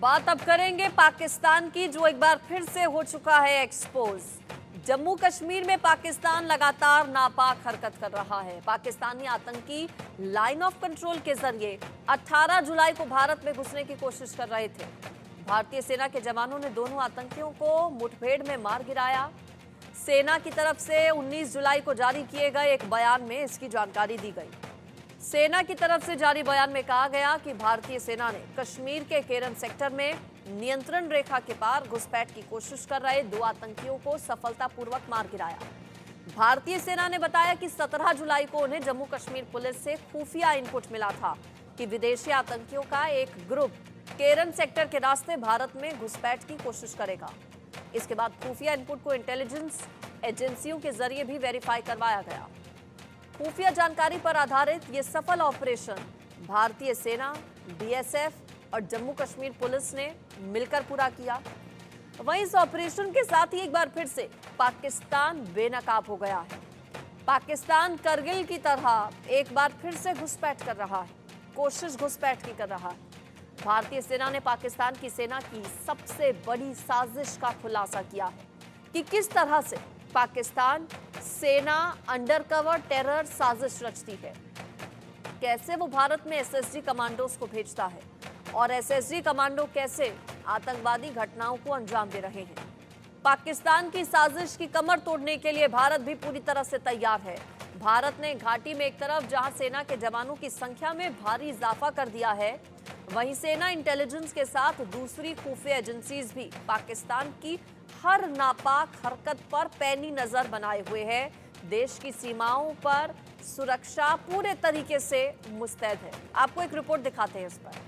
बात अब करेंगे पाकिस्तान की, जो एक बार फिर से हो चुका है एक्सपोज। जम्मू कश्मीर में पाकिस्तान लगातार नापाक हरकत कर रहा है। पाकिस्तानी आतंकी लाइन ऑफ कंट्रोल के जरिए 18 जुलाई को भारत में घुसने की कोशिश कर रहे थे। भारतीय सेना के जवानों ने दोनों आतंकियों को मुठभेड़ में मार गिराया। सेना की तरफ से 19 जुलाई को जारी किए गए एक बयान में इसकी जानकारी दी गई। सेना की तरफ से जारी बयान में कहा गया कि भारतीय सेना ने कश्मीर के केरन सेक्टर में नियंत्रण रेखा के पार घुसपैठ की कोशिश कर रहे 2 आतंकियों को सफलतापूर्वक मार गिराया। भारतीय सेना ने बताया कि 17 जुलाई को उन्हें जम्मू कश्मीर पुलिस से खुफिया इनपुट मिला था कि विदेशी आतंकियों का एक ग्रुप केरन सेक्टर के रास्ते भारत में घुसपैठ की कोशिश करेगा। इसके बाद खुफिया इनपुट को इंटेलिजेंस एजेंसियों के जरिए भी वेरीफाई करवाया गया। खुफिया जानकारी पर आधारित ये सफल ऑपरेशन भारतीय सेना, बीएसएफ और जम्मू कश्मीर पुलिस ने मिलकर पूरा किया। वहीं इस ऑपरेशन के साथ ही एक बार फिर से पाकिस्तान बेनकाब हो गया है। पाकिस्तान करगिल की तरह एक बार फिर से घुसपैठ कर रहा है, कोशिश घुसपैठ की कर रहा है। भारतीय सेना ने पाकिस्तान की सेना की सबसे बड़ी साजिश का खुलासा किया है कि किस तरह से पाकिस्तान सेना अंडरकवर टेरर साजिश रचती है, कैसे वो भारत में एसएसजी कमांडोज को भेजता है और एसएसजी कमांडो कैसे आतंकवादी घटनाओं को अंजाम दे रहे हैं। पाकिस्तान की साजिश की कमर तोड़ने के लिए भारत भी पूरी तरह से तैयार है। भारत ने घाटी में एक तरफ जहां सेना के जवानों की संख्या में भारी इजाफा कर दिया है, वहीं सेना इंटेलिजेंस के साथ दूसरी खुफिया एजेंसीज भी पाकिस्तान की हर नापाक हरकत पर पैनी नजर बनाए हुए हैं। देश की सीमाओं पर सुरक्षा पूरे तरीके से मुस्तैद है। आपको एक रिपोर्ट दिखाते हैं इस पर।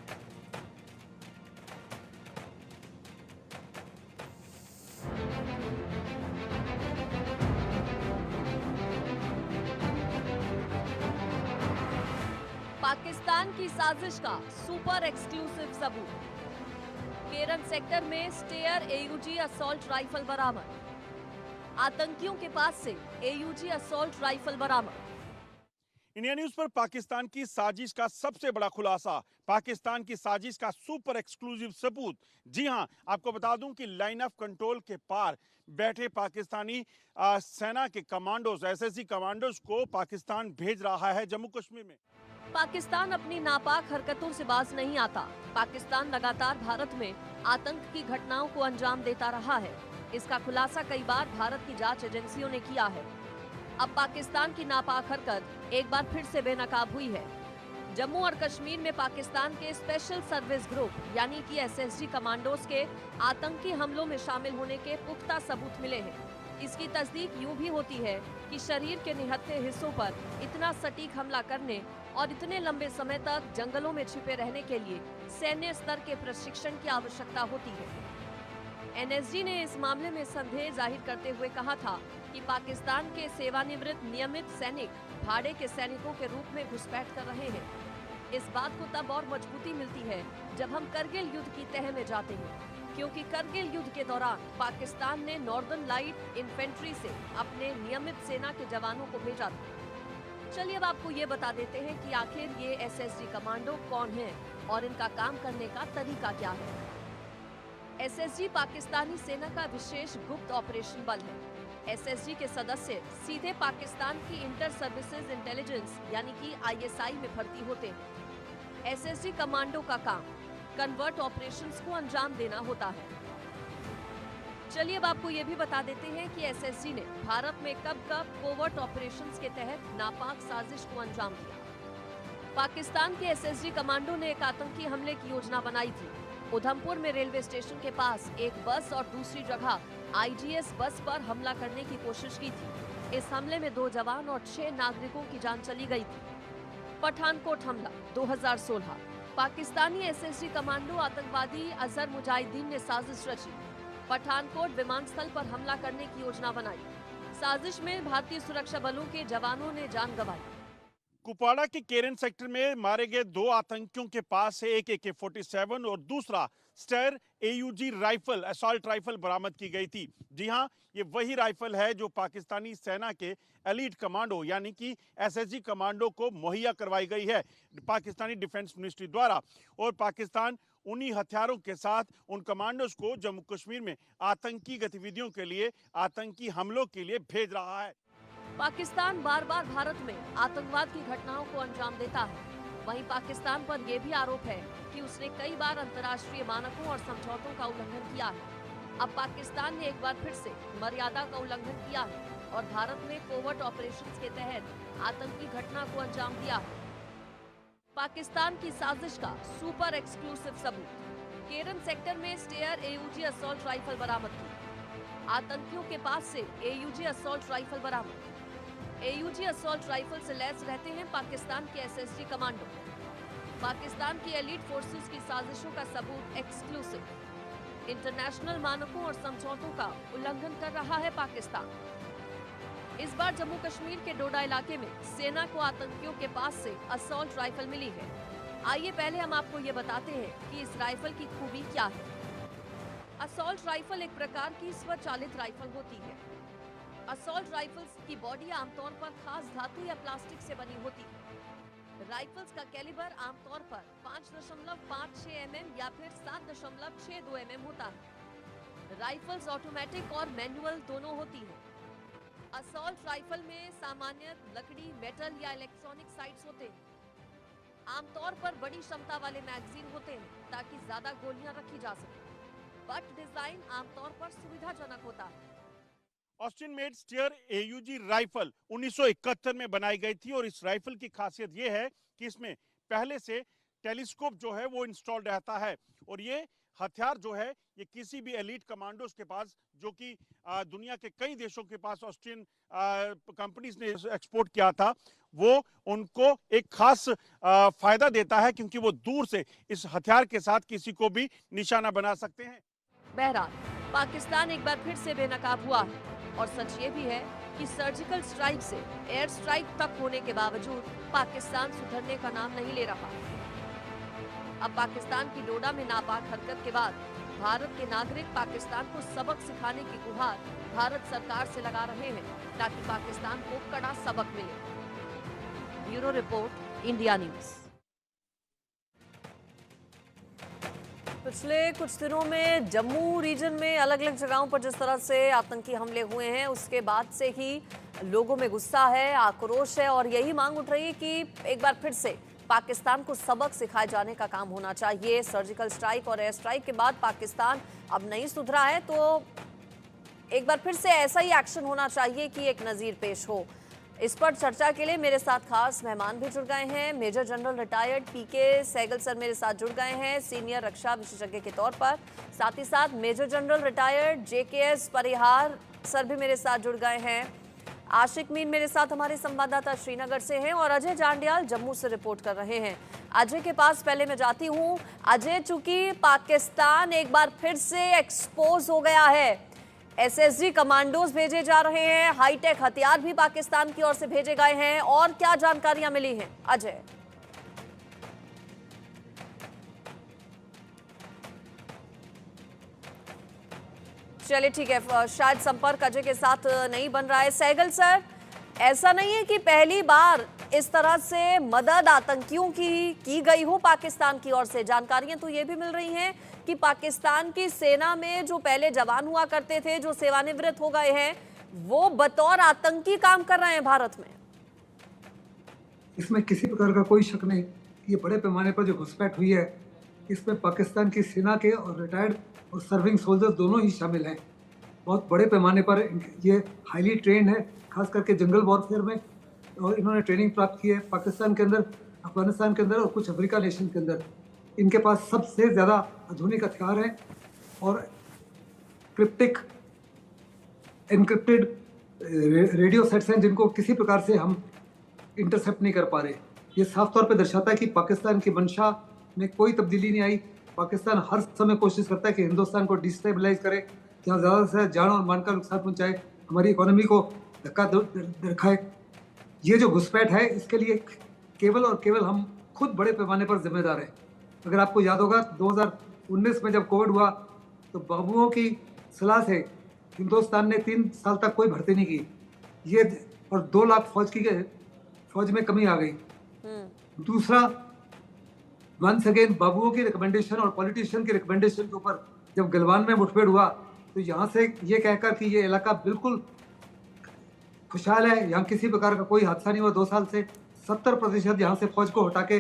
पाकिस्तान की साजिश का सुपर एक्सक्लूसिव सबूत। केरन सेक्टर में स्टेयर एयूजी असॉल्ट राइफल बरामद। आतंकियों के पास से एयूजी असॉल्ट राइफल बरामद। इंडिया न्यूज पर पाकिस्तान की साजिश का सबसे बड़ा खुलासा, पाकिस्तान की साजिश का सुपर एक्सक्लूसिव सबूत। जी हां, आपको बता दूं कि लाइन ऑफ कंट्रोल के पार बैठे पाकिस्तानी सेना के कमांडोज, एसएसजी कमांडोज को पाकिस्तान भेज रहा है जम्मू कश्मीर में। पाकिस्तान अपनी नापाक हरकतों से बाज नहीं आता। पाकिस्तान लगातार भारत में आतंक की घटनाओं को अंजाम देता रहा है। इसका खुलासा कई बार भारत की जांच एजेंसियों ने किया है। अब पाकिस्तान की नापाक हरकत एक बार फिर से बेनकाब हुई है। जम्मू और कश्मीर में पाकिस्तान के स्पेशल सर्विस ग्रुप यानी कि एसएसजी कमांडोज के आतंकी हमलों में शामिल होने के पुख्ता सबूत मिले हैं। इसकी तस्दीक यूं भी होती है कि शरीर के निहत्थे हिस्सों पर इतना सटीक हमला करने और इतने लंबे समय तक जंगलों में छिपे रहने के लिए सैन्य स्तर के प्रशिक्षण की आवश्यकता होती है। एनएसजी ने इस मामले में संदेह जाहिर करते हुए कहा था कि पाकिस्तान के सेवानिवृत्त नियमित सैनिक भाड़े के सैनिकों के रूप में घुसपैठ कर रहे हैं। इस बात को तब और मजबूती मिलती है जब हम करगिल युद्ध की तह में जाते हैं, क्योंकि करगिल युद्ध के दौरान पाकिस्तान ने नॉर्दर्न लाइट इन्फेंट्री से अपने नियमित सेना के जवानों को भेजा था। चलिए अब आपको ये बता देते हैं कि आखिर ये एसएसजी कमांडो कौन हैं और इनका काम करने का तरीका क्या है। एसएसजी पाकिस्तानी सेना का विशेष गुप्त ऑपरेशन बल है। एसएसजी के सदस्य सीधे पाकिस्तान की इंटर सर्विसेज इंटेलिजेंस यानी कि आईएसआई में भर्ती होते हैं। एसएसजी कमांडो का काम कन्वर्ट ऑपरेशंस को अंजाम देना होता है। चलिए अब आपको ये भी बता देते हैं कि एसएसजी ने भारत में कब कब कोवर्ट ऑपरेशंस के तहत नापाक साजिश को अंजाम दिया। पाकिस्तान के एसएसजी कमांडो ने एक आतंकी हमले की योजना बनाई थी। उधमपुर में रेलवे स्टेशन के पास एक बस और दूसरी जगह आईजीएस बस पर हमला करने की कोशिश की थी। इस हमले में 2 जवान और 6 नागरिकों की जान चली गई थी। पठानकोट हमला 2016, पाकिस्तानी एसएसजी कमांडो आतंकवादी अजहर मुजाहिदीन ने साजिश रची। पठानकोट विमानस्थल पर हमला करने की योजना बनाई। साजिश में भारतीय सुरक्षा बलों के जवानों ने जान गंवाई। कुपवाड़ा के केरन सेक्टर में मारे गए 2 आतंकियों के पास से एक AK-47 और दूसरा Steyr AUG rifle, assault rifle बरामद की गई थी। जी हां, ये वही राइफल है जो पाकिस्तानी सेना के एलीट कमांडो यानी कि एसएसजी कमांडो को मुहैया करवाई गई है पाकिस्तानी डिफेंस मिनिस्ट्री द्वारा। और पाकिस्तान उन्हीं हथियारों के साथ उन कमांडोज को जम्मू कश्मीर में आतंकी गतिविधियों के लिए, आतंकी हमलों के लिए भेज रहा है। पाकिस्तान बार बार भारत में आतंकवाद की घटनाओं को अंजाम देता है। वहीं पाकिस्तान पर यह भी आरोप है कि उसने कई बार अंतर्राष्ट्रीय मानकों और समझौतों का उल्लंघन किया है। अब पाकिस्तान ने एक बार फिर से मर्यादा का उल्लंघन किया है और भारत में कोवर्ट ऑपरेशंस के तहत आतंकी घटना को अंजाम दिया है। पाकिस्तान की साजिश का सुपर एक्सक्लूसिव सबूत, केरन सेक्टर में स्टेयर एयूजी असॉल्ट राइफल बरामद की। आतंकियों के पास से एयूजी असॉल्ट राइफल बरामद। एयूजी असॉल्ट राइफल से लैस रहते हैं पाकिस्तान के एसएसजी कमांडो। पाकिस्तान की एलीट फोर्सेस की साजिशों का सबूत एक्सक्लूसिव। इंटरनेशनल मानकों और समझौतों का उल्लंघन कर रहा है पाकिस्तान। इस बार जम्मू कश्मीर के डोडा इलाके में सेना को आतंकियों के पास से असॉल्ट राइफल मिली है। आइए पहले हम आपको ये बताते हैं कि इस राइफल की खूबी क्या है। असॉल्ट राइफल एक प्रकार की स्वचालित राइफल होती है। असॉल्ट राइफल्स की बॉडी आमतौर पर खास धातु या प्लास्टिक से बनी होती है। राइफल्स का कैलिबर आमतौर पर 5.56 mm या फिर 7.62 mm होता है। राइफल्स ऑटोमेटिक और मैनुअल दोनों होती है। असॉल्ट राइफल में सामान्य लकड़ी, मेटल या इलेक्ट्रॉनिक साइट्स होते हैं। आमतौर पर बड़ी क्षमता वाले मैगजीन होते हैं ताकि ज्यादा गोलियां रखी जा सके। बट डिजाइन आमतौर पर सुविधाजनक होता है। Austrian made Steyr AUG rifle 1971 में बनाई गई थी और इस राइफल की खासियत यह है कि इसमें पहले से टेलीस्कोप जो है वो इंस्टॉल्ड रहता है और ये हथियार जो है ये किसी भी एलीट कमांडोज के पास, जो कि दुनिया के कई देशों के पास ऑस्ट्रियन कंपनीज ने एक्सपोर्ट किया था, वो उनको एक खास फायदा देता है क्योंकि वो दूर से इस हथियार के साथ किसी को भी निशाना बना सकते हैं। बहरहाल पाकिस्तान एक बार फिर से बेनकाब हुआ है और सच ये भी है कि सर्जिकल स्ट्राइक से एयर स्ट्राइक तक होने के बावजूद पाकिस्तान सुधरने का नाम नहीं ले रहा। अब पाकिस्तान की डोडा में नापाक हरकत के बाद भारत के नागरिक पाकिस्तान को सबक सिखाने की गुहार भारत सरकार से लगा रहे हैं ताकि पाकिस्तान को कड़ा सबक मिले। Bureau report, India news. पिछले कुछ दिनों में जम्मू रीजन में अलग अलग जगहों पर जिस तरह से आतंकी हमले हुए हैं, उसके बाद से ही लोगों में गुस्सा है, आक्रोश है और यही मांग उठ रही है कि एक बार फिर से पाकिस्तान को सबक सिखाए जाने का काम होना चाहिए। सर्जिकल स्ट्राइक और एयर स्ट्राइक के बाद पाकिस्तान अब नहीं सुधरा है तो एक बार फिर से ऐसा ही एक्शन होना चाहिए कि एक नज़ीर पेश हो। इस पर चर्चा के लिए मेरे साथ खास मेहमान भी जुड़ गए हैं। मेजर जनरल रिटायर्ड पीके सहगल सर मेरे साथ जुड़ गए हैं सीनियर रक्षा विशेषज्ञ के तौर पर। साथ ही साथ मेजर जनरल रिटायर्ड जेकेएस परिहार सर भी मेरे साथ जुड़ गए हैं। आशिक मीन मेरे साथ हमारे संवाददाता श्रीनगर से हैं और अजय जांडियाल जम्मू से रिपोर्ट कर रहे हैं। अजय के पास पहले मैं जाती हूं। अजय, चूंकि पाकिस्तान एक बार फिर से एक्सपोज हो गया है, एसएसजी कमांडोज भेजे जा रहे हैं, हाईटेक हथियार भी पाकिस्तान की ओर से भेजे गए हैं, और क्या जानकारियां मिली हैं अजय? चलिए ठीक है, शायद संपर्क अजय के साथ नहीं बन रहा है। सहगल सर, ऐसा नहीं है कि पहली बार इस तरह से मदद आतंकियों की गई हो पाकिस्तान की ओर से? जानकारियां तो ये भी मिल रही हैं कि पाकिस्तान की सेना में जो पहले जवान हुआ करते थे, जो सेवानिवृत्त हो गए हैं, वो बतौर आतंकी काम कर रहे हैं भारत में। इसमें किसी प्रकार का कोई शक नहीं। ये बड़े पैमाने पर जो घुसपैठ हुई है, इसमें पाकिस्तान की सेना के और रिटायर्ड और सर्विंग सोल्जर्स दोनों ही शामिल हैं। बहुत बड़े पैमाने पर ये हाईली ट्रेंड है, खास करके जंगल वॉरफेयर में, और इन्होंने ट्रेनिंग प्राप्त की है पाकिस्तान के अंदर, अफगानिस्तान के अंदर और कुछ अफ्रीका नेशन के अंदर। इनके पास सबसे ज़्यादा आधुनिक हथियार हैं और क्रिप्टिक एनक्रिप्टेड रेडियो सेट्स हैं जिनको किसी प्रकार से हम इंटरसेप्ट नहीं कर पा रहे। ये साफ तौर पे दर्शाता है कि पाकिस्तान की मंशा में कोई तब्दीली नहीं आई। पाकिस्तान हर समय कोशिश करता है कि हिंदुस्तान को डिस्टेबलाइज करे, जहाँ ज़्यादा से ज़्यादा जान और मान का नुकसान पहुँचाए, हमारी इकोनॉमी को धक्का दिखाए। ये जो घुसपैठ है, इसके लिए केवल और केवल हम खुद बड़े पैमाने पर जिम्मेदार हैं। अगर आपको याद होगा 2019 में जब कोविड हुआ तो बाबुओं की सलाह से हिंदुस्तान ने 3 साल तक कोई भर्ती नहीं की, ये और 2 लाख फौज में कमी आ गई। दूसरा, वंस अगेन बाबुओं की रिकमेंडेशन और पॉलिटिशियन की रिकमेंडेशन के ऊपर जब गलवान में मुठभेड़ हुआ तो यहाँ से ये कहकर कि ये इलाका बिल्कुल खुशहाल है, यहाँ किसी प्रकार का कोई हादसा नहीं हुआ, 2 साल से 70% यहाँ से फौज को हटा के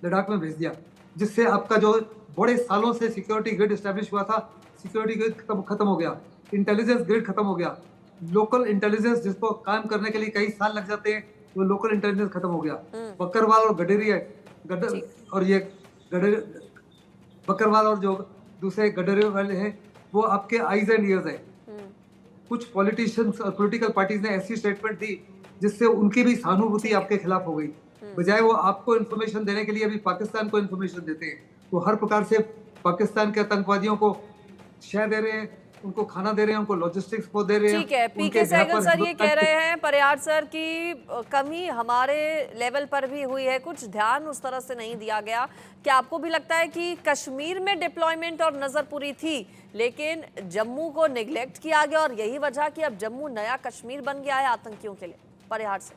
लद्दाख में भेज दिया, जिससे आपका जो बड़े सालों से सिक्योरिटी ग्रिड एस्टेब्लिश हुआ था, सिक्योरिटी ग्रिड खत्म हो गया, इंटेलिजेंस ग्रिड खत्म हो गया, लोकल इंटेलिजेंस जिसको काम करने के लिए कई साल लग जाते हैं वो लोकल इंटेलिजेंस खत्म हो गया। बकरवाल और गडेरिया और ये बकरवाल और जो दूसरे गडेरिया वाले हैं वो आपके आईज एंड ईयर्स है। कुछ पॉलिटिशियंस और पॉलिटिकल पार्टीज ने ऐसी स्टेटमेंट दी जिससे उनकी भी सहानुभूति आपके खिलाफ हो गई, बजाय वो आपको इन्फॉर्मेशन देने के लिए अभी पाकिस्तान को इन्फॉर्मेशन देते हैं। वो हर प्रकार से पाकिस्तान के आतंकवादियों को शह दे रहे हैं, उनको खाना दे रहे हैं, उनको लॉजिस्टिक्स को दे रहे हैं। ठीक है, पीके सहगल सर ये कह रहे हैं परिहार सर की कमी हमारे लेवल पर भी हुई है, कुछ ध्यान उस तरह से नहीं दिया गया। क्या आपको भी लगता है कि कश्मीर में डिप्लॉयमेंट और नजर पूरी थी लेकिन जम्मू को निगलेक्ट किया गया और यही वजह कि अब जम्मू नया कश्मीर बन गया है आतंकियों के लिए? परिहार सर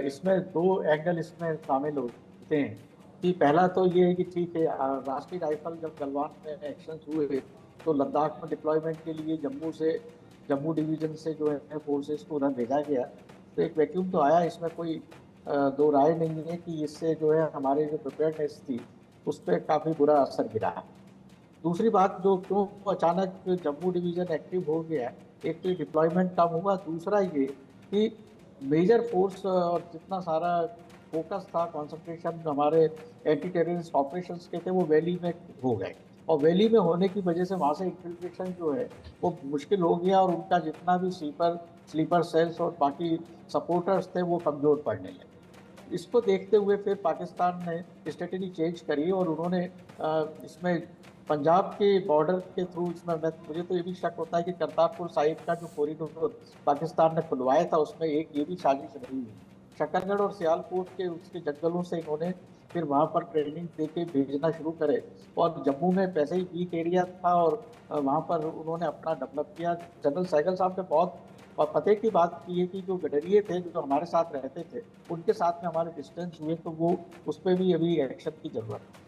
इसमें 2 एंगल इसमें शामिल होते हैं कि पहला तो ये है कि ठीक है, राष्ट्रीय राइफल जब गलवान में एक्शन हुए तो लद्दाख में डिप्लॉयमेंट के लिए जम्मू डिवीजन से जो है फोर्सेस को उधर भेजा गया, तो एक वैक्यूम तो आया, इसमें कोई 2 राय नहीं है कि इससे जो है हमारे जो प्रिपेयर्डनेस थी उस पर काफ़ी बुरा असर गिरा है। दूसरी बात जो क्यों अचानक जम्मू डिवीज़न एक्टिव हो गया, एक तो डिप्लॉयमेंट कम हुआ, दूसरा ये कि मेजर फोर्स और जितना सारा फोकस था, कंसंट्रेशन हमारे एंटी टेररिस्ट ऑपरेशंस के थे वो वैली में हो गए, और वैली में होने की वजह से वहाँ से इन्फिल्ट्रेशन जो है वो मुश्किल हो गया और उनका जितना भी स्लीपर सेल्स और बाकी सपोर्टर्स थे वो कमज़ोर पड़ने लगे। इसको देखते हुए फिर पाकिस्तान ने स्ट्रेटजी चेंज करी और उन्होंने इसमें पंजाब के बॉर्डर के थ्रू इसमें मुझे तो ये भी शक होता है कि करतारपुर साहिब का जो कॉरिडोर पाकिस्तान ने खुलवाया था उसमें एक ये भी साजिश रही है। शकरगढ़ और सियालकोट के उसके जंगलों से इन्होंने फिर वहाँ पर ट्रेनिंग दे के भेजना शुरू करे, और जम्मू में वैसे ही वीक एरिया था और वहाँ पर उन्होंने अपना डेवलप किया। जनरल सहगल साहब ने बहुत पते की बात की है कि जो गडरिए थे जो हमारे साथ रहते थे उनके साथ में हमारे डिस्टेंस हुए, तो वो उस पर भी अभी एक्शन की जरूरत है।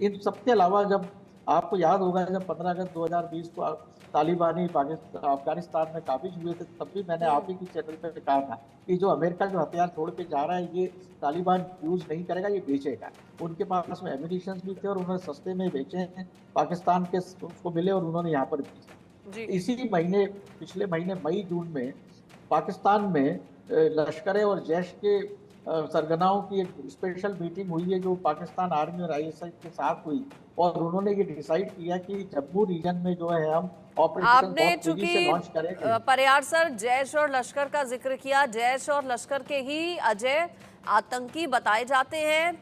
इन सबके अलावा जब आपको याद होगा जब 15 अगस्त 2020 को तालिबानी अफगानिस्तान में काबिज हुए थे, तब भी मैंने आप ही की चैनल पर कहा था कि जो अमेरिका जो हथियार छोड़ के जा रहा है ये तालिबान यूज नहीं करेगा, ये बेचेगा। उनके पास में एमिनिशंस भी थे और उन्होंने सस्ते में बेचे हैं, पाकिस्तान के उसको मिले और उन्होंने यहाँ पर बेचे। इसी महीने पिछले महीने मई जून में पाकिस्तान में लश्कर और जैश के सरगनाओं की एक स्पेशल मीटिंग हुई है जो पाकिस्तान आर्मी और ISI के साथ हुई, और उन्होंने ये डिसाइड किया कि जम्मू रीजन में जो है हम ऑपरेशन आपने चूंकि परिहार सर जैश और लश्कर का जिक्र किया, जैश और लश्कर के ही अजय आतंकी बताए जाते हैं,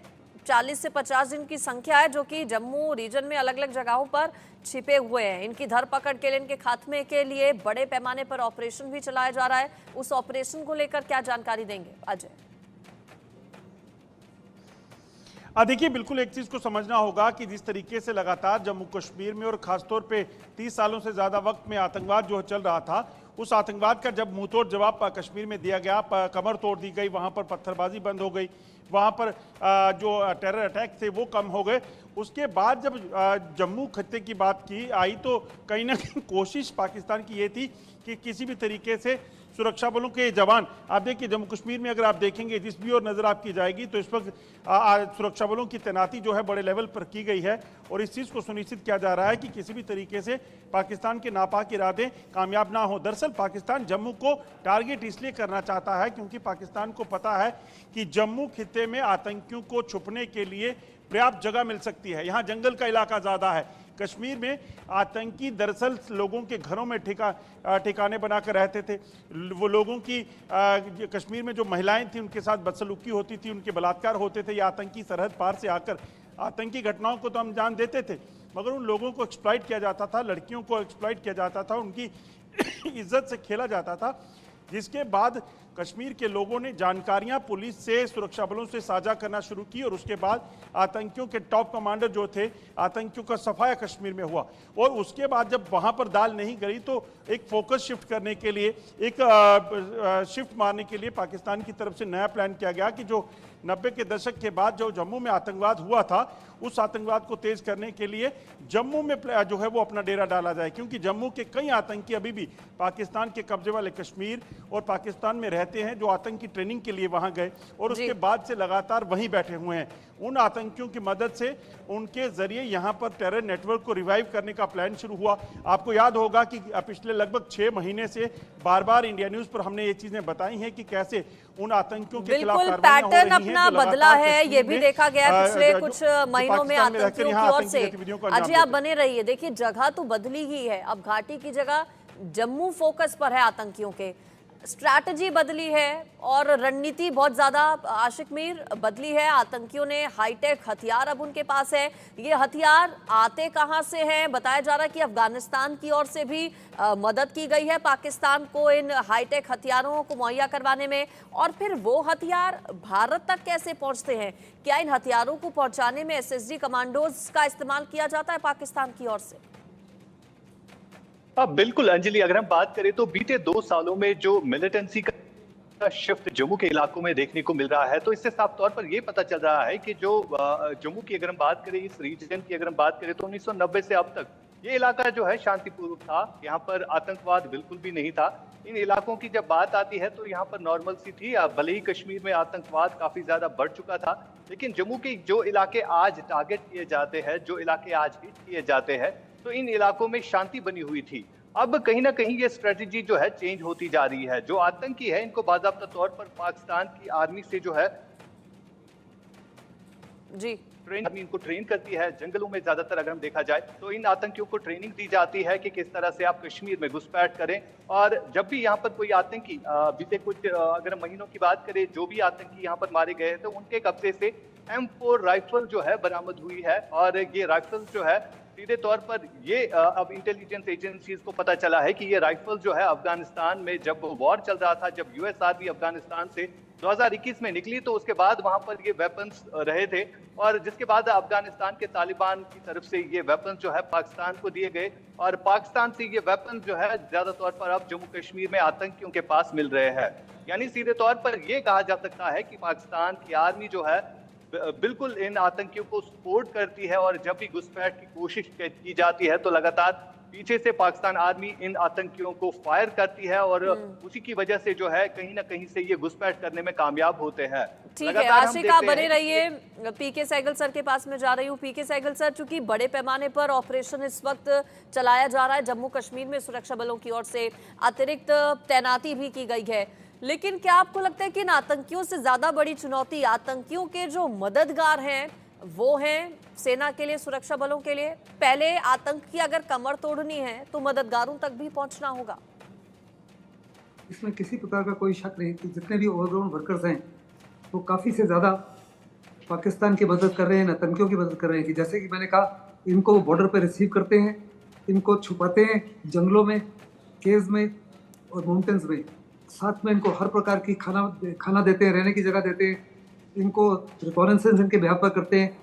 40 से 50 दिन की संख्या है जो कि जम्मू रीजन में अलग अलग जगहों पर छिपे हुए हैं। इनकी धरपकड़ के लिए, इनके खात्मे के लिए बड़े पैमाने पर ऑपरेशन भी चलाया जा रहा है। उस ऑपरेशन को लेकर क्या जानकारी देंगे अजय? देखिए, बिल्कुल एक चीज को समझना होगा कि जिस तरीके से लगातार जम्मू कश्मीर में और खासतौर पे 30 सालों से ज्यादा वक्त में आतंकवाद जो चल रहा था, उस आतंकवाद का जब मुंहतोड़ जवाब कश्मीर में दिया गया, कमर तोड़ दी गई, वहां पर पत्थरबाजी बंद हो गई, वहां पर जो टेरर अटैक थे वो कम हो गए। उसके बाद जब जम्मू खत्ते की बात की आई तो कहीं ना कहीं कोशिश पाकिस्तान की ये थी कि किसी भी तरीके से सुरक्षा बलों के जवान, आप देखिए जम्मू कश्मीर में अगर आप देखेंगे जिस भी और नजर आपकी जाएगी तो इस वक्त सुरक्षा बलों की तैनाती जो है बड़े लेवल पर की गई है, और इस चीज को सुनिश्चित किया जा रहा है कि किसी भी तरीके से पाकिस्तान के नापाक इरादे कामयाब ना हो। दरअसल पाकिस्तान जम्मू को टारगेट इसलिए करना चाहता है क्योंकि पाकिस्तान को पता है कि जम्मू खित्ते में आतंकियों को छुपने के लिए पर्याप्त जगह मिल सकती है, यहाँ जंगल का इलाका ज्यादा है। कश्मीर में आतंकी दरअसल लोगों के घरों में ठिकाने बनाकर रहते थे, वो लोगों की कश्मीर में जो महिलाएं थी उनके साथ बदसलूकी होती थी, उनके बलात्कार होते थे। ये आतंकी सरहद पार से आकर आतंकी घटनाओं को तो हम जान देते थे, मगर उन लोगों को एक्सप्लॉइट किया जाता था, लड़कियों को एक्सप्लॉइट किया जाता था, उनकी इज्जत से खेला जाता था। जिसके बाद कश्मीर के लोगों ने जानकारियां पुलिस से, सुरक्षा बलों से साझा करना शुरू की, और उसके बाद आतंकियों के टॉप कमांडर जो थे, आतंकियों का सफाया कश्मीर में हुआ। और उसके बाद जब वहां पर दाल नहीं गई तो एक फोकस शिफ्ट करने के लिए, एक शिफ्ट मारने के लिए पाकिस्तान की तरफ से नया प्लान किया गया कि जो 90 के दशक के बाद जो जम्मू में आतंकवाद हुआ था, उस आतंकवाद को तेज करने के लिए जम्मू में जो है वो अपना डेरा डाला जाए, क्योंकि जम्मू के कई आतंकी अभी भी पाकिस्तान के कब्जे वाले कश्मीर और पाकिस्तान में रहते हैं, जो आतंकी ट्रेनिंग के लिए वहां गए और उसके बाद से लगातार वहीं बैठे हुए हैं। उन आतंकियों की मदद से उनके जरिए यहां पर टेरर नेटवर्क को रिवाइव करने का प्लान शुरू हुआ। आपको याद होगा कि पिछले लगभग 6 महीने से बार बार इंडिया न्यूज पर हमने ये चीजें बताई हैं कि कैसे उन आतंकियों के खिलाफ कार्रवाइयां हो रही हैं। पैटर्न अपना बदला है, ये भी देखा गया है पिछले कुछ महीनों में आतंकियों की ओर से। अजय आप बने रहिए, देखिए जगह तो बदली ही है, अब घाटी की जगह जम्मू फोकस पर है आतंकियों के, स्ट्रैटेजी बदली है और रणनीति बहुत ज्यादा आशिक मीर बदली है। आतंकियों ने हाईटेक हथियार अब उनके पास है। ये हथियार आते कहां से हैं? बताया जा रहा है कि अफगानिस्तान की ओर से भी मदद की गई है पाकिस्तान को इन हाईटेक हथियारों को मुहैया करवाने में, और फिर वो हथियार भारत तक कैसे पहुंचते हैं? क्या इन हथियारों को पहुंचाने में एसएसजी कमांडोज का इस्तेमाल किया जाता है पाकिस्तान की ओर से? बिल्कुल अंजलि, अगर हम बात करें तो बीते 2 सालों में जो मिलिटेंसी का शिफ्ट जम्मू के इलाकों में देखने को मिल रहा है, तो इससे साफ तौर पर यह पता चल रहा है कि जो जम्मू की अगर हम बात करें, इस रीजन की अगर हम बात करें, तो 1990 से अब तक ये इलाका जो है शांतिपूर्वक था। यहाँ पर आतंकवाद बिल्कुल भी नहीं था। इन इलाकों की जब बात आती है तो यहाँ पर नॉर्मल सी थी। भले ही कश्मीर में आतंकवाद काफी ज्यादा बढ़ चुका था, लेकिन जम्मू के जो इलाके आज टारगेट किए जाते हैं, जो इलाके आज हिट किए जाते हैं, तो इन इलाकों में शांति बनी हुई थी। अब कहीं ना कहीं ये स्ट्रेटेजी जो है चेंज होती जा रही है। जो आतंकी है, इनको बाकायदा तौर पर पाकिस्तान की आर्मी से जो है आर्मी इनको ट्रेन करती है। जंगलों में ज्यादातर अगर हम देखा जाए तो इन आतंकियों को ट्रेनिंग दी जाती है कि किस तरह से आप कश्मीर में घुसपैठ करें। और जब भी यहाँ पर कोई आतंकी, बीते कुछ अगर महीनों की बात करें, जो भी आतंकी यहाँ पर मारे गए तो उनके कब्जे से M4 राइफल जो है बरामद हुई है। और ये राइफल जो है सीधे तौर पर ये अब इंटेलिजेंस एजेंसीज को पता चला है कि ये राइफल जो है अफगानिस्तान में जब वॉर चल रहा था, जब यूएस आर्मी अफगानिस्तान से 2021 में निकली, तो उसके बाद वहां पर ये वेपन्स रहे थे। और जिसके बाद अफगानिस्तान के तालिबान की तरफ से ये वेपन्स जो है पाकिस्तान को दिए गए, और पाकिस्तान से ये वेपन्स जो है ज्यादा तौर पर अब जम्मू कश्मीर में आतंकियों के पास मिल रहे हैं। यानी सीधे तौर पर यह कहा जा सकता है कि पाकिस्तान की आर्मी जो है बिल्कुल इन आतंकियों को सपोर्ट करती है, और जब भी घुसपैठ की कोशिश की जाती है तो लगातार पीछे से पाकिस्तान आर्मी इन आतंकियों को फायर करती है, और उसी की वजह से जो है कहीं ना कहीं से ये घुसपैठ करने में कामयाब होते हैं। ठीक है, आशिक आप बने रहिए, पीके सहगल सर के पास में जा रही हूँ। पीके सहगल सर, चूंकि बड़े पैमाने पर ऑपरेशन इस वक्त चलाया जा रहा है जम्मू कश्मीर में, सुरक्षा बलों की ओर से अतिरिक्त तैनाती भी की गई है, लेकिन क्या आपको लगता है कि इन आतंकियों से ज्यादा बड़ी चुनौती आतंकियों के जो मददगार हैं वो हैं सेना के लिए, सुरक्षा बलों के लिए? पहले आतंक की अगर कमर तोड़नी है तो मददगारों तक भी पहुंचना होगा। इसमें किसी प्रकार का कोई शक नहीं कि जितने भी ओवरग्राउंड वर्कर्स हैं वो काफ़ी से ज़्यादा पाकिस्तान की मदद कर रहे हैं, आतंकियों की मदद कर रहे हैं। कि जैसे कि मैंने कहा, इनको बॉर्डर पर रिसीव करते हैं, इनको छुपाते हैं जंगलों में, केव्स में और माउंटेन्स में, साथ में इनको हर प्रकार की खाना देते हैं, रहने की जगह देते हैं, इनको रिकॉनेसेंस इनके बिहाफ पर करते हैं,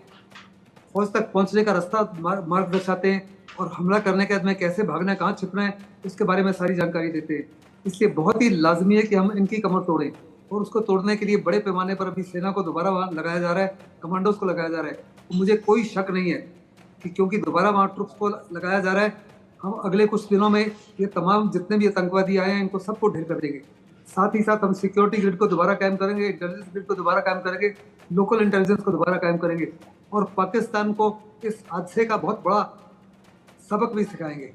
फौज तक पहुंचने का रास्ता मार्ग दर्शाते हैं, और हमला करने के बाद में कैसे भागना है, कहाँ छिपना है, उसके बारे में सारी जानकारी देते हैं। इसलिए बहुत ही लाजमी है कि हम इनकी कमर तोड़ें, और उसको तोड़ने के लिए बड़े पैमाने पर अभी सेना को दोबारा वहाँ लगाया जा रहा है, कमांडोज को लगाया जा रहा है। तो मुझे कोई शक नहीं है कि क्योंकि दोबारा वहाँ ट्रुप्स को लगाया जा रहा है, हम अगले कुछ दिनों में ये तमाम जितने भी आतंकवादी आए हैं इनको सबको ढेर कर देंगे। साथ ही साथ हम सिक्योरिटी ग्रिड को दोबारा कायम करेंगे, इंटेलिजेंस ग्रिड को दोबारा कायम करेंगे, लोकल इंटेलिजेंस को दोबारा कायम करेंगे, और पाकिस्तान को इस हादसे का बहुत बड़ा सबक भी सिखाएंगे।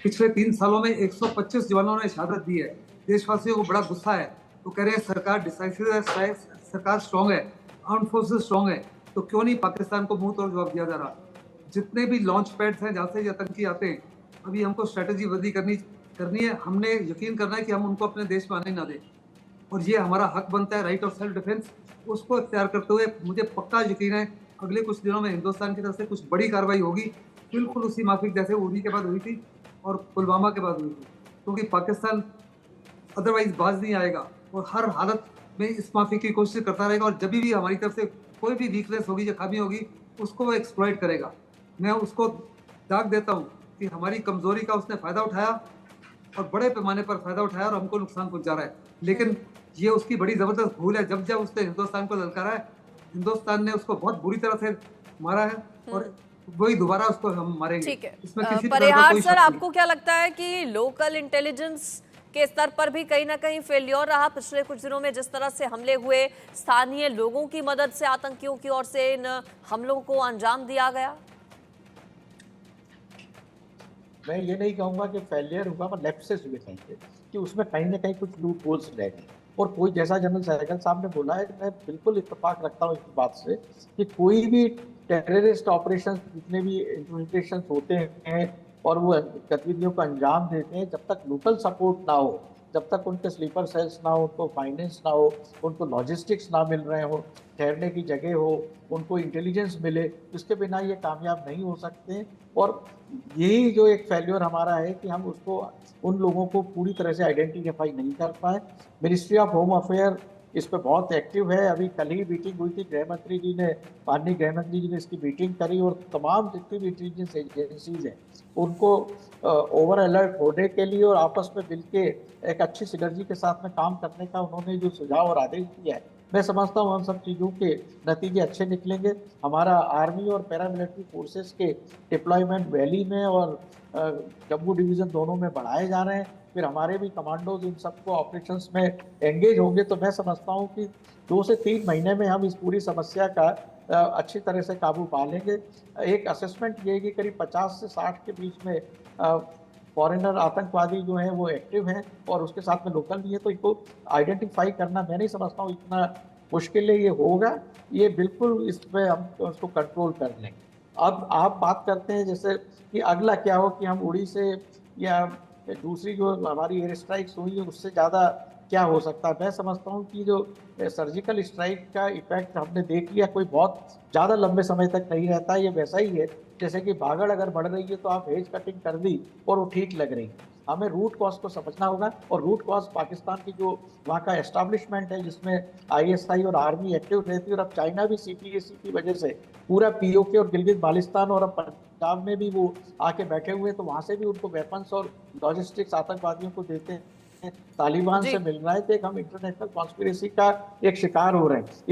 पिछले 3 सालों में 125 जवानों ने शहादत दी है। देशवासियों को बड़ा गुस्सा है, तो कह रहे हैं सरकार डिसाइसिव है, सरकार स्ट्रांग है, आर्म्ड फोर्सेस स्ट्रांग है, तो क्यों नहीं पाकिस्तान को मुंह तोड़ जवाब दिया जा रहा। जितने भी लॉन्च पैड्स हैं जहाँ से आतंकी आते हैं, अभी हमको स्ट्रैटेजी बदली करनी है। हमने यकीन करना है कि हम उनको अपने देश में आने ना दें, और ये हमारा हक बनता है, राइट ऑफ सेल्फ डिफेंस। उसको इख्तियार करते हुए मुझे पक्का यकीन है अगले कुछ दिनों में हिंदुस्तान की तरफ से कुछ बड़ी कार्रवाई होगी, बिल्कुल उसी माफिक जैसे उरी के बाद हुई थी और पुलवामा के बाद हुई थी, क्योंकि पाकिस्तान अदरवाइज बाज नहीं आएगा और हर हालत में इस माफी की कोशिश करता रहेगा, और जब भी हमारी तरफ से कोई भी वीकनेस होगी या खामी होगी उसको वो एक्सप्लॉइट करेगा। मैं उसको दाग देता हूँ कि हमारी कमजोरी का उसने फायदा उठाया और बड़े पैमाने पर फायदा उठाया और हमको नुकसान पहुंचा रहा है। लेकिन ये उसकी बड़ी जबरदस्त भूल है। जब जब उसने हिंदुस्तान को ललकारा है, हिंदुस्तान ने उसको बहुत बुरी तरह से मारा है और वही दोबारा उसको हम मारेंगे। ठीक है। इसमें किसी प्रकार का परिहार कोई सर, शक नहीं। आपको क्या लगता है कि लोकल इंटेलिजेंस के स्तर पर भी कहीं ना कहीं फेल्योर रहा पिछले कुछ दिनों में? जिस तरह से हमले हुए, स्थानीय लोगों की मदद से आतंकियों की ओर से इन हमलों को अंजाम दिया गया। मैं ये नहीं कहूंगा कि फेलियर हुआ, पर लेप्सेस हुए कहीं पे, कि उसमें कहीं ना कहीं कुछ लूप होल्स रह गए। और कोई, जैसा जनरल सहगल साहब ने बोला है, मैं बिल्कुल इत्तेफाक रखता हूँ इस बात से कि कोई भी टेररिस्ट ऑपरेशन, जितने भी इम्प्लीमेंटेशन होते हैं और वो गतिविधियों को अंजाम देते हैं, जब तक लोकल सपोर्ट ना हो, जब तक उनके स्लीपर सेल्स ना हो, उनको फाइनेंस ना हो, उनको लॉजिस्टिक्स ना मिल रहे हो, ठहरने की जगह हो, उनको इंटेलिजेंस मिले, इसके बिना ये कामयाब नहीं हो सकते। और यही जो एक फेल्योर हमारा है कि हम उसको, उन लोगों को पूरी तरह से आइडेंटिफाई नहीं कर पाए। मिनिस्ट्री ऑफ होम अफेयर इस पर बहुत एक्टिव है। अभी कल ही मीटिंग हुई थी, गृह मंत्री जी ने, माननीय गृह मंत्री जी ने इसकी मीटिंग करी और तमाम जितनी भी इंटेलिजेंस एजेंसीज हैं उनको ओवर अलर्ट होने के लिए और आपस में मिलके एक अच्छी सिनर्जी के साथ में काम करने का उन्होंने जो सुझाव और आदेश दिया है, मैं समझता हूँ हम सब चीज़ों के नतीजे अच्छे निकलेंगे। हमारा आर्मी और पैरामिलिट्री फोर्सेस के डिप्लॉयमेंट वैली में और जम्मू डिवीज़न दोनों में बढ़ाए जा रहे हैं। फिर हमारे भी कमांडोज इन सबको ऑपरेशंस में एंगेज होंगे। तो मैं समझता हूँ कि 2 से 3 महीने में हम इस पूरी समस्या का अच्छी तरह से काबू पा लेंगे। एक असेसमेंट ये है कि करीब 50 से 60 के बीच में फॉरेनर आतंकवादी जो हैं वो एक्टिव हैं और उसके साथ में लोकल भी है। तो इसको आइडेंटिफाई करना मैं नहीं समझता हूँ इतना मुश्किल है, ये होगा, ये बिल्कुल इसमें हम उसको कंट्रोल कर लेंगे। अब आप बात करते हैं जैसे कि अगला क्या हो, कि हम उड़ी से या दूसरी जो हमारी एयर स्ट्राइक्स हुई है उससे ज़्यादा क्या हो सकता है। मैं समझता हूँ कि जो सर्जिकल स्ट्राइक का इफेक्ट हमने देख लिया, कोई बहुत ज़्यादा लंबे समय तक नहीं रहता। ये वैसा ही है जैसे कि भागड़ अगर बढ़ रही है तो आप हेज कटिंग कर दी और वो ठीक लग रही है। हमें रूट कॉज को समझना होगा और रूट कॉज पाकिस्तान की जो वहाँ का एस्टाब्लिशमेंट है जिसमें ISI और आर्मी एक्टिव रहती है, और अब चाइना भी CPAC की वजह से पूरा POK और गिलगित बाल्टिस्तान और अब पंजाब में भी वो आके बैठे हुए हैं, तो वहाँ से भी उनको वेपन्स और लॉजिस्टिक्स आतंकवादियों को देते हैं। तालिबान से मिल रहा है, तो एक हम इंटरनेशनल कॉन्स्पिरेसी का एक शिकार हो रहे हैं।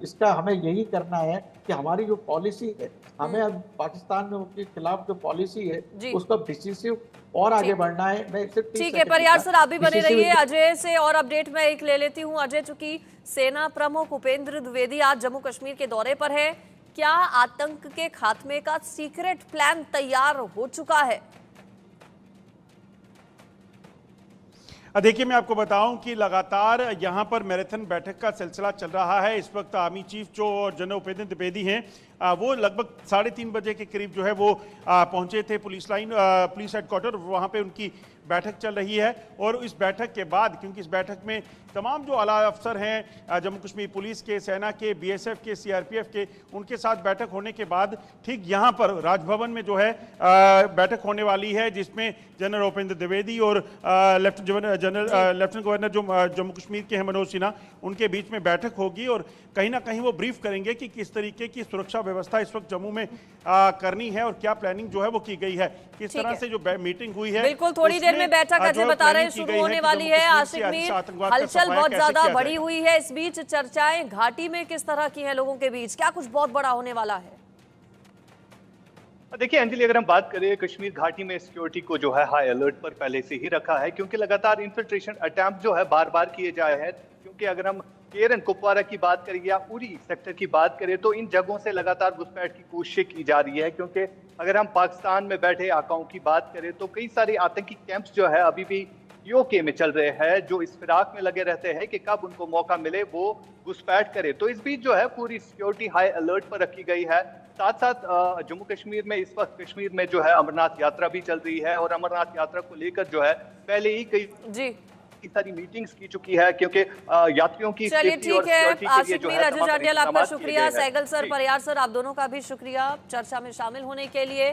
इसका हमें यही करना है कि हमारी जो पॉलिसी है, हमें अब पाकिस्तान में उनके खिलाफ जो पॉलिसी है उसको डिसिसिव और आगे बढ़ना है। मैं सिर्फ ठीक है परिहार सर, आप भी बने रहिए। अजय से और अपडेट मैं एक ले लेती हूँ। अजय, चूंकि सेना प्रमुख उपेंद्र द्विवेदी आज जम्मू कश्मीर के दौरे पर है, क्या आतंक के खात्मे का सीक्रेट प्लान तैयार हो चुका है? देखिए, मैं आपको बताऊं कि लगातार यहां पर मैराथन बैठक का सिलसिला चल रहा है। इस वक्त आर्मी चीफ जो जनरल उपेंद्र द्विवेदी हैं वो लगभग 3:30 बजे के करीब जो है वो पहुंचे थे पुलिस लाइन, पुलिस हेडक्वार्टर। वहां पे उनकी बैठक चल रही है और इस बैठक के बाद, क्योंकि इस बैठक में तमाम जो आला अफसर हैं जम्मू कश्मीर पुलिस के, सेना के, BSF के, CRPF के, उनके साथ बैठक होने के बाद ठीक यहाँ पर राजभवन में जो है बैठक होने वाली है, जिसमें जनरल उपेंद्र द्विवेदी और लेफ्टिनेंट गवर्नर जो जम्मू कश्मीर के हैं मनोज सिन्हा, उनके बीच में बैठक होगी और कहीं ना कहीं वो ब्रीफ करेंगे कि किस तरीके की सुरक्षा व्यवस्था इस वक्त जम्मू में करनी है और क्या प्लानिंग जो है वो की गई है, किस तरह से जो मीटिंग हुई है। बिल्कुल, थोड़ी देर में बैठक अजय बता रहे हैं शुरू होने वाली है। आशिक मीर, हलचल बहुत ज्यादा बढ़ी हुई है। इस बीच चर्चाएं घाटी में किस तरह की हैं लोगों के बीच, क्या कुछ बहुत बड़ा होने वाला है? देखिए अंजलि, अगर हम बात करें कश्मीर घाटी में सिक्योरिटी को जो है हाई अलर्ट पर पहले से ही रखा है, क्योंकि लगातार इन्फिल्ट्रेशन अटैम्प्ट जो है बार बार किए जाए हैं। क्योंकि अगर हम केरन कुपवारा की बात करें या उरी सेक्टर की बात करें तो इन जगहों से लगातार घुसपैठ की कोशिश की जा रही है। क्योंकि अगर हम पाकिस्तान में बैठे आकाओं की बात करें तो कई सारे आतंकी कैंप्स जो है अभी भी POK में चल रहे हैं, जो इस फिराक में लगे रहते हैं कि कब उनको मौका मिले वो घुसपैठ करे। तो इस बीच जो है पूरी सिक्योरिटी हाई अलर्ट पर रखी गई है। साथ साथ जम्मू कश्मीर में इस वक्त कश्मीर में जो है अमरनाथ यात्रा भी चल रही है और अमरनाथ यात्रा को लेकर जो है पहले ही कई सारी मीटिंग्स की चुकी है, क्योंकि यात्रियों की चलिए ठीक है। आशिक मीर, अजय जांडियाल आपका शुक्रिया, सहगल सर, परिहार सर, आप दोनों का भी शुक्रिया चर्चा में शामिल होने के लिए।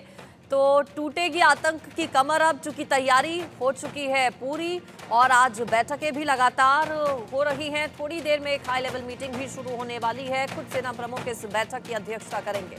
तो टूटेगी आतंक की कमर, अब चूंकि तैयारी हो चुकी है पूरी और आज बैठकें भी लगातार हो रही हैं। थोड़ी देर में एक हाई लेवल मीटिंग भी शुरू होने वाली है। खुद सेना प्रमुख इस बैठक की अध्यक्षता करेंगे।